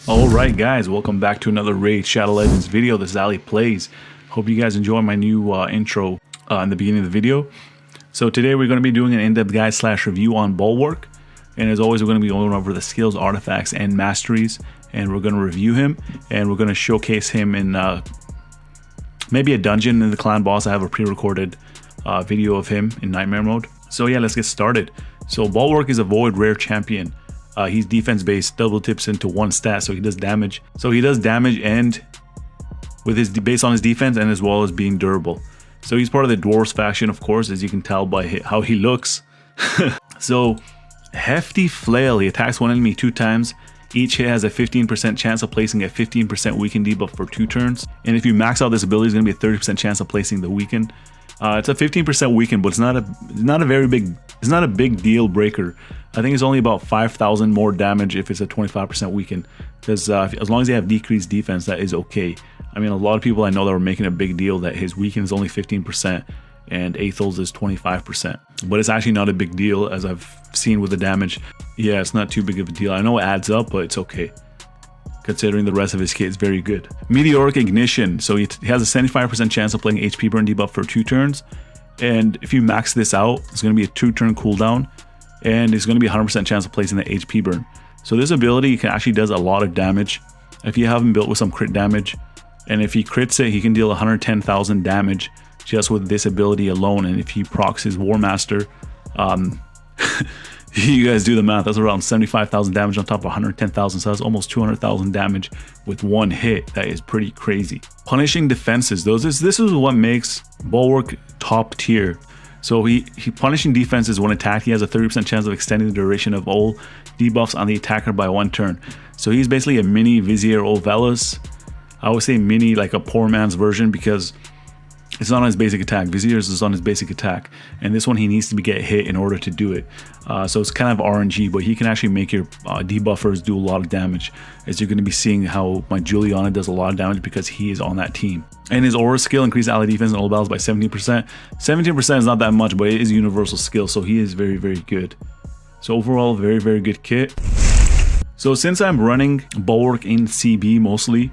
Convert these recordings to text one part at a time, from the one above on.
Alright guys, welcome back to another Raid Shadow Legends video. This is Ali Plays. Hope you guys enjoy my new intro in the beginning of the video. So today we're going to be doing an in-depth guide / review on Bulwark. And as always, we're going to be going over the skills, artifacts, and masteries. And we're going to review him. And we're going to showcase him in maybe a dungeon in the clan boss. I have a pre-recorded video of him in nightmare mode. So yeah, let's get started. So Bulwark is a void rare champion. He's defense based, double tips into one stat, so he does damage. So he does damage and with his based on his defense and as well as being durable. So he's part of the dwarves faction, of course, as you can tell by how he looks. So hefty flail. He attacks one enemy 2 times. Each hit has a 15% chance of placing a 15% weaken debuff for 2 turns. And if you max out this ability, it's going to be a 30% chance of placing the weaken. It's a 15% weaken, but it's not a big deal breaker. I think it's only about 5,000 more damage if it's a 25% weaken, because as long as they have decreased defense, that is okay. I mean, a lot of people I know that were making a big deal that his weaken is only 15% and Aethel's is 25%, but it's actually not a big deal, as I've seen with the damage. Yeah, it's not too big of a deal. I know it adds up, but it's okay considering the rest of his kit is very good. Meteoric Ignition. So he has a 75% chance of playing HP burn debuff for 2 turns. And if you max this out, it's going to be a 2-turn cooldown. And it's going to be 100% chance of placing the HP burn. So this ability actually does a lot of damage. If you have him built with some crit damage, and if he crits it, he can deal 110,000 damage just with this ability alone. And if he procs his War Master, you guys do the math, that's around 75,000 damage on top of 110,000, so that's almost 200,000 damage with one hit. That is pretty crazy. Punishing defenses. This is what makes Bulwark top tier. So he punishing defenses when attacked, he has a 30% chance of extending the duration of all debuffs on the attacker by 1 turn. So he's basically a mini Vizier Ovelus. I would say mini, like a poor man's version, because it's not on his basic attack. Vizier's is on his basic attack, and this one he needs to get hit in order to do it. So it's kind of RNG, but he can actually make your debuffers do a lot of damage, as you're going to be seeing how my Juliana does a lot of damage because he is on that team. And his aura skill increases ally defense in all battles by 17%. 17% is not that much, but it is a universal skill, so he is very, very good. So overall, very, very good kit. So since I'm running Bulwark in CB mostly,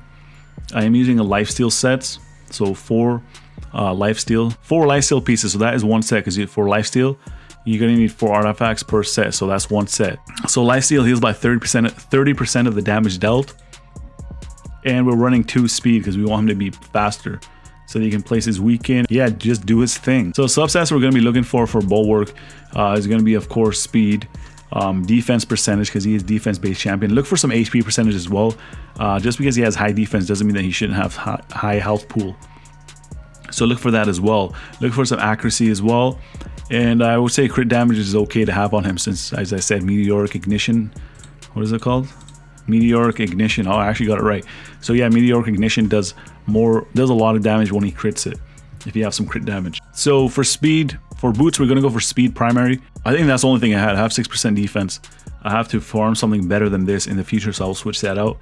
I am using a lifesteal sets. So 4 lifesteal pieces. So that is 1 set, because for lifesteal you're going to need 4 artifacts per set, so that's 1 set. So lifesteal heals by 30% of the damage dealt, and we're running 2 speed because we want him to be faster so that he can place his weaken. Yeah, just do his thing. So substats we're going to be looking for Bulwark is going to be, of course, speed, defense percentage, because he is defense based champion. Look for some HP percentage as well. Just because he has high defense doesn't mean that he shouldn't have high health pool. So look for that as well. Look for some accuracy as well. And I would say crit damage is okay to have on him, since, as I said, Meteoric Ignition. What is it called? Meteoric Ignition. Oh, I actually got it right. So yeah, Meteoric Ignition does a lot of damage when he crits it, if you have some crit damage. So for speed, for boots, we're going to go for speed primary. I think that's the only thing I had. I have 6% defense. I have to farm something better than this in the future, so I'll switch that out.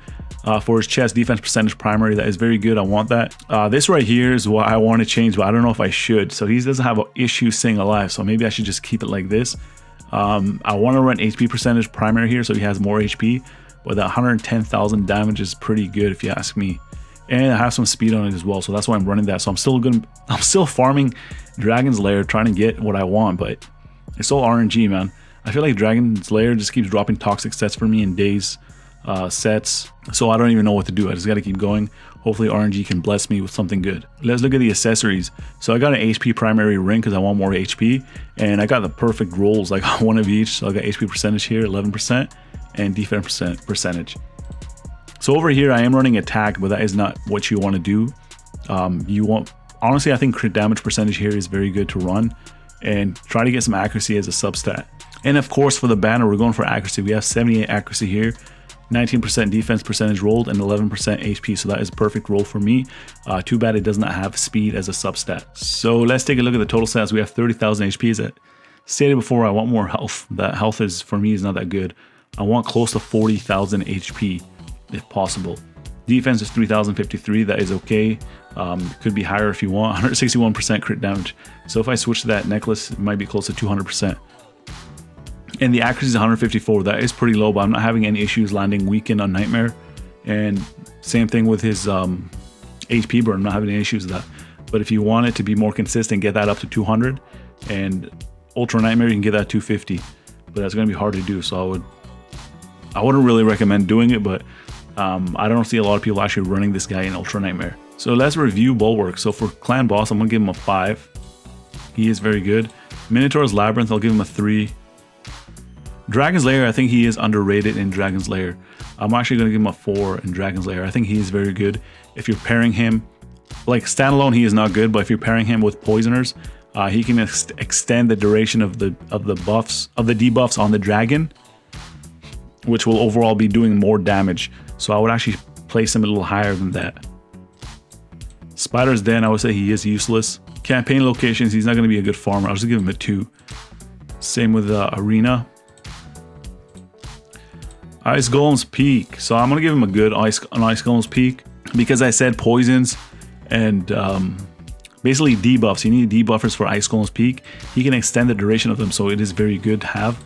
For his chest, defense percentage primary, that is very good. I want that. This right here is what I want to change, but I don't know if I should. So he doesn't have an issue staying alive, so maybe I should just keep it like this. I want to run HP percentage primary here, so he has more HP, but that 110,000 damage is pretty good if you ask me. And I have some speed on it as well, so that's why I'm running that. So I'm still farming Dragon's Lair, trying to get what I want, but it's all RNG, man. I feel like Dragon's Lair just keeps dropping toxic sets for me in days sets, so I don't even know what to do. I just got to keep going. Hopefully RNG can bless me with something good. Let's look at the accessories. So I got an HP primary ring because I want more HP, and I got the perfect rolls. I got 1 of each. So I got HP percentage here, 11%, and defense percentage. So over here I am running attack, but that is not what you want to do. Honestly, I think crit damage percentage here is very good to run, and try to get some accuracy as a substat. And of course, for the banner, we're going for accuracy. We have 78 accuracy here, 19% defense percentage rolled, and 11% HP. So that is a perfect roll for me. Too bad it does not have speed as a substat. So let's take a look at the total stats. We have 30,000 HP. As I stated before, I want more health. That health is, for me, is not that good. I want close to 40,000 HP if possible. Defense is 3,053. That is okay. Could be higher if you want. 161% crit damage. So if I switch to that necklace, it might be close to 200%. And the accuracy is 154. That is pretty low, but I'm not having any issues landing weaken on Nightmare. And same thing with his HP burn. I'm not having any issues with that. But if you want it to be more consistent, get that up to 200. And Ultra Nightmare, you can get that 250. But that's going to be hard to do. So I wouldn't really recommend doing it, but I don't see a lot of people actually running this guy in Ultra Nightmare. So let's review Bulwark. So for Clan Boss, I'm going to give him a 5. He is very good. Minotaur's Labyrinth, I'll give him a 3. Dragon's Lair, I think he is underrated in Dragon's Lair. I'm actually going to give him a 4 in Dragon's Lair. I think he is very good. If you're pairing him, like standalone, he is not good, but if you're pairing him with Poisoners, he can extend the duration of the debuffs on the dragon, which will overall be doing more damage. So I would actually place him a little higher than that. Spider's Den, I would say he is useless. Campaign locations, he's not going to be a good farmer. I'll just give him a 2. Same with Arena. Ice Golem's Peak. So I'm going to give him a good Ice Golem's Peak because I said poisons and basically debuffs. You need debuffers for Ice Golem's Peak. He can extend the duration of them, so it is very good to have.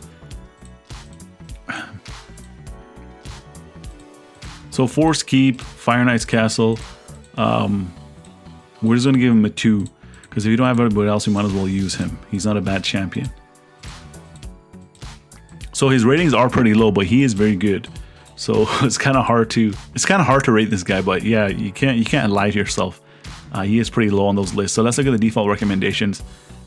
So Forest Keep, Fire Knight's Castle. We're just going to give him a 2 because if you don't have everybody else, you might as well use him. He's not a bad champion. So his ratings are pretty low, but he is very good. So it's kind of hard to rate this guy, but yeah, you can't lie to yourself. He is pretty low on those lists. So let's look at the default recommendations.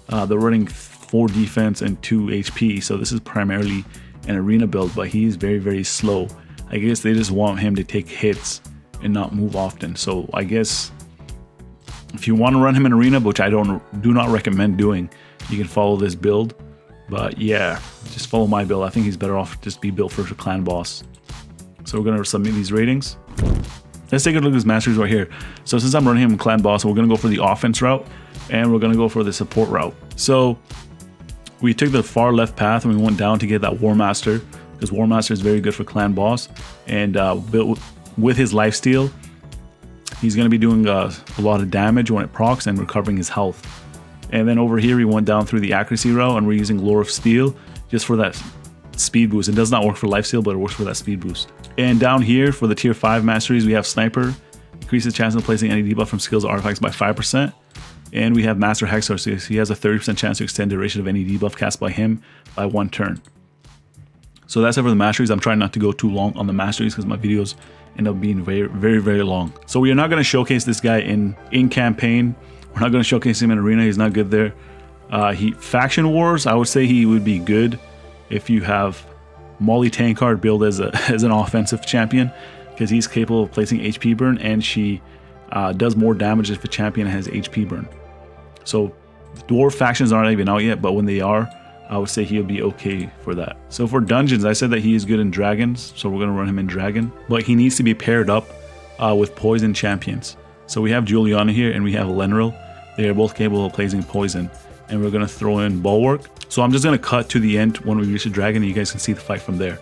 They're running 4 defense and 2 HP. So this is primarily an arena build, but he is very, very slow. I guess they just want him to take hits and not move often. So I guess if you want to run him in arena, which I do not recommend doing, you can follow this build. But yeah, just follow my build. I think he's better off just be built for a Clan Boss. So we're gonna submit these ratings. Let's take a look at his masteries right here. So since I'm running him in Clan Boss, we're gonna go for the offense route and we're gonna go for the support route. So we took the far left path and we went down to get that War Master, because War Master is very good for Clan Boss. And built with his lifesteal, he's going to be doing a lot of damage when it procs and recovering his health. And then over here, we went down through the accuracy route and we're using Lore of Steel just for that speed boost. It does not work for lifesteal, but it works for that speed boost. And down here for the tier 5 masteries, we have Sniper, increases chance of placing any debuff from skills or artifacts by 5%. And we have Master Hexer, so he has a 30% chance to extend duration of any debuff cast by him by 1 turn. So that's it for the masteries. I'm trying not to go too long on the masteries because my videos end up being very, very, very long. So we are not going to showcase this guy in campaign. We're not going to showcase him in arena. He's not good there. Faction Wars, I would say he would be good if you have Molly Tankard build as an offensive champion, because he's capable of placing HP burn, and she does more damage if a champion has HP burn. So dwarf factions aren't even out yet, but when they are, I would say he'll be okay for that. So for dungeons, I said that he is good in dragons, so we're going to run him in dragon. But he needs to be paired up with poison champions. So we have Juliana here and we have Lenril. They are both capable of placing poison. And we're going to throw in Bulwark. So I'm just going to cut to the end when we reach the dragon and you guys can see the fight from there.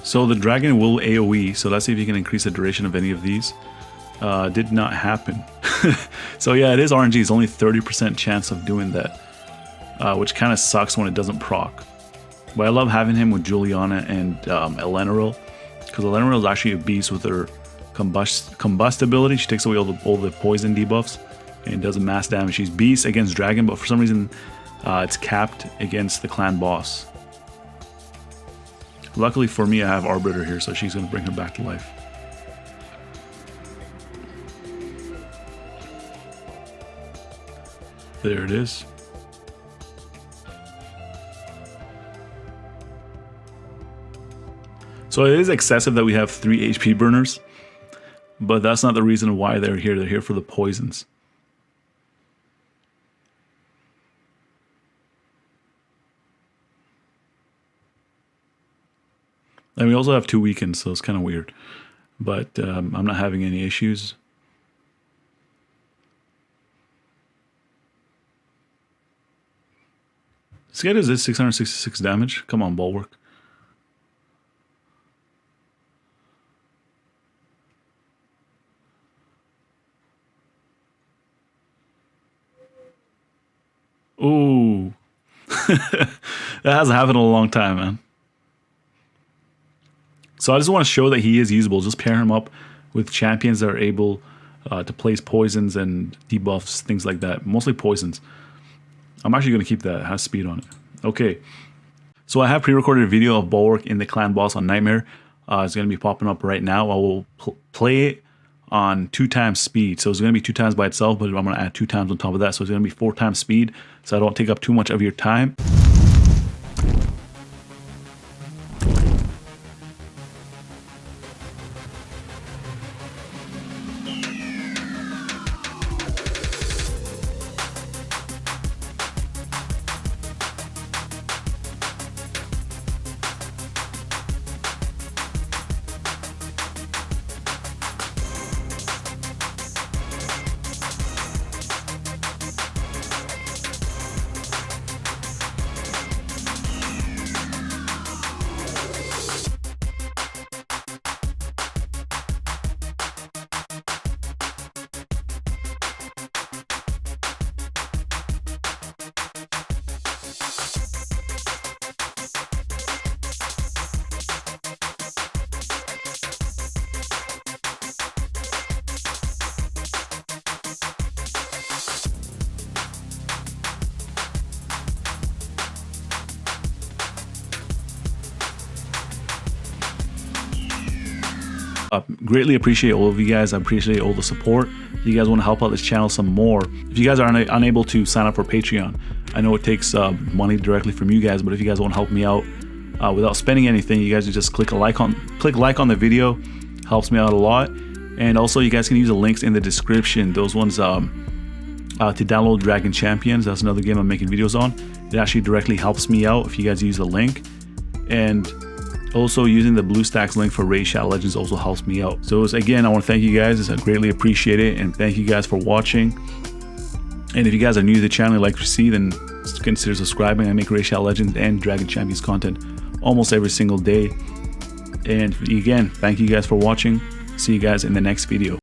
So the dragon will AoE, so let's see if you can increase the duration of any of these. Did not happen. So yeah, it is RNG. It's only 30% chance of doing that, which kind of sucks when it doesn't proc. But I love having him with Juliana and Eleanor, because Eleanor is actually a beast with her combustibility. She takes away all the poison debuffs and does a mass damage. She's beast against dragon, but for some reason it's capped against the Clan Boss. Luckily for me, I have Arbiter here, so she's going to bring her back to life. There it is. So it is excessive that we have 3 HP burners, but that's not the reason why they're here. They're here for the poisons. And we also have 2 weekends, so it's kind of weird. But I'm not having any issues. This guy does this 666 damage. Come on, Bulwark. Ooh. That hasn't happened in a long time, man. So I just want to show that he is usable. Just pair him up with champions that are able to place poisons and debuffs, things like that. Mostly poisons. I'm actually going to keep that. It has speed on it. Okay. So I have pre-recorded a video of Bulwark in the clan boss on Nightmare. It's going to be popping up right now. I will play it on 2 times speed. So it's going to be 2 times by itself, but I'm going to add 2 times on top of that. So it's going to be 4 times speed. So I don't take up too much of your time. Greatly appreciate all of you guys. I appreciate all the support. If you guys want to help out this channel some more, if you guys are unable to sign up for Patreon, I know it takes money directly from you guys, but if you guys want to help me out without spending anything, you guys can just click like on the video. Helps me out a lot. And also you guys can use the links in the description. Those ones to download Dragon Champions. That's another game I'm making videos on. It actually directly helps me out if you guys use the link. And also using the BlueStacks link for Raid Shadow Legends also helps me out. So again, I want to thank you guys. I greatly appreciate it, and thank you guys for watching. And if you guys are new to the channel and like to see, then consider subscribing. I make Raid Shadow Legends and Dragon Champions content almost every single day. And again, thank you guys for watching. See you guys in the next video.